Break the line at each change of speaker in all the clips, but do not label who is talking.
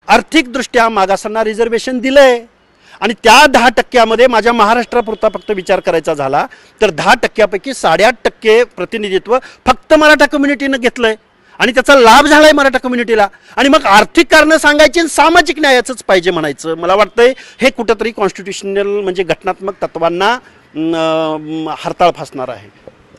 आर्थिकदृष्ट्या मागासांना रिझर्वेशन दिलंय आणि त्या 10% माझ्या महाराष्ट्रापुरता फक्त विचार करायचा झाला तर 10%पैकी 8.5% प्रतिनिधित्व फक्त मराठा कम्युनिटीनं घेतलंय आणि त्याचा लाभ झालाय मराठा कम्युनिटीला। आणि मग आर्थिक कारणं सांगायची आणि सामाजिक न्यायाचंच पाहिजे म्हणायचं, मला वाटतंय हे कुठंतरी कॉन्स्टिट्यूशनल म्हणजे घटनात्मक तत्वांना हरताळ फासणार आहे।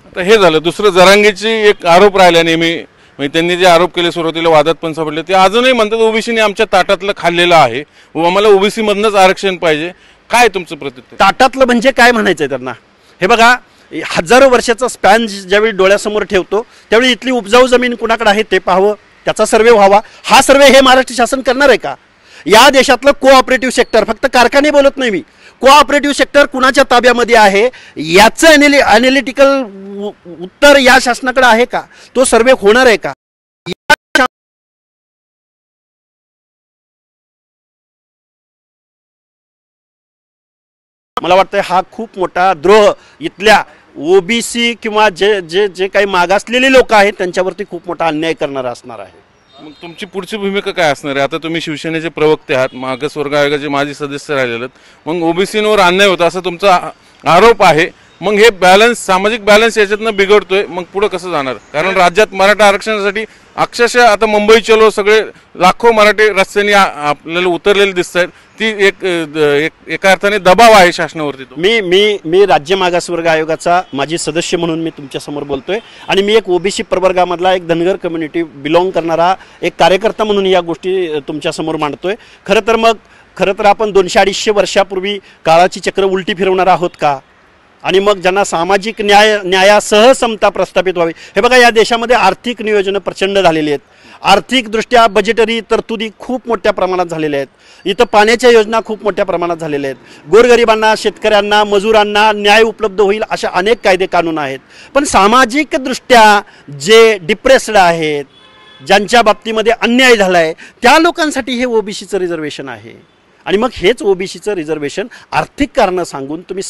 आता हे झालं। दुसरं जरांगेची एक आरोप राहिला नेहमी, म्हणजे त्यांनी जे आरोप केले सुरुवातीला वादात पण सापडले, ते अजूनही म्हणतात ओबीसीने आमच्या ताटातलं खाल्लेलं आहे व आम्हाला ओबीसी मधनंच आरक्षण पाहिजे। काय तुमचं प्रत्युत्तर?
ताटातलं म्हणजे काय म्हणायचंय त्यांना? हे बघा, हजारो वर्षाचा स्पॅन ज्यावेळी डोळ्यासमोर ठेवतो त्यावेळी इथली उपजाऊ जमीन कुणाकडे आहे ते पाहावं, त्याचा सर्वे व्हावा। हा सर्वे हे महाराष्ट्र शासन करणार आहे का? या देशातलं कोऑपरेटिव्ह सेक्टर, फक्त कारखाने बोलत नाही मी, कोऑपरेटिव्ह सेक्टर कुणाच्या ताब्यामध्ये आहे याचं ॲनालिटिकल उत्तर या शासनाकडे आहे का? तो सर्वे होणार आहे का? मला वाटतं हा खूप मोठा द्रोह इथल्या ओबीसी किंवा जे जे जे काही मागासलेले लोक आहेत त्यांच्यावरती खूप मोठा अन्याय करणारा असणार आहे।
मग तुमची पुढची भूमिका काय असणार आहे? आता तुम्ही शिवसेनेचे प्रवक्ते आहात, मागासवर्ग आयोगाचे माजी सदस्य राहिलेले आहेत, मग ओबीसींवर अन्याय होता असा तुमचा आरोप आहे। मग हे बॅलन्स, सामाजिक बॅलन्स याच्यातनं बिघडतोय, मग पुढे कसं जाणार? कारण राज्यात मराठा आरक्षणासाठी अक्षरशः आता मुंबई चलो सगळे लाखो मराठी रस्त्याने आपल्याला उतरलेले दिसत आहेत। ती एका अर्थाने दबाव आहे शासनावरती।
मी राज्य मागासवर्ग आयोगाचा माजी सदस्य म्हणून मी तुमच्यासमोर बोलतोय आणि मी एक ओबीसी प्रवर्गामधला एक धनगर कम्युनिटी बिलॉंग करणारा एक कार्यकर्ता म्हणून या गोष्टी तुमच्यासमोर मांडतोय। खरं तर आपण 200-250 वर्षापूर्वी काळाची चक्र उलटी फिरवणार आहोत का? आणि मग ज्यांना सामाजिक न्यायासह समता प्रस्थापित व्हावी। हे बघा, या देशामध्ये आर्थिक नियोजनं प्रचंड झालेली आहेत, आर्थिकदृष्ट्या बजेटरी तरतुदी खूप मोठ्या प्रमाणात झालेल्या आहेत, इथं पाण्याच्या योजना खूप मोठ्या प्रमाणात झालेल्या आहेत, गोरगरिबांना, शेतकऱ्यांना, मजुरांना न्याय उपलब्ध होईल अशा अनेक कायदे कानून आहेत। पण सामाजिकदृष्ट्या जे डिप्रेस्ड आहेत, ज्यांच्या बाबतीमध्ये अन्याय झाला आहे, त्या लोकांसाठी हे ओबीसीचं रिझर्वेशन आहे। आणि मग हेच ओबीसीचं रिझर्वेशन आर्थिक कारणं सांगून तुम्ही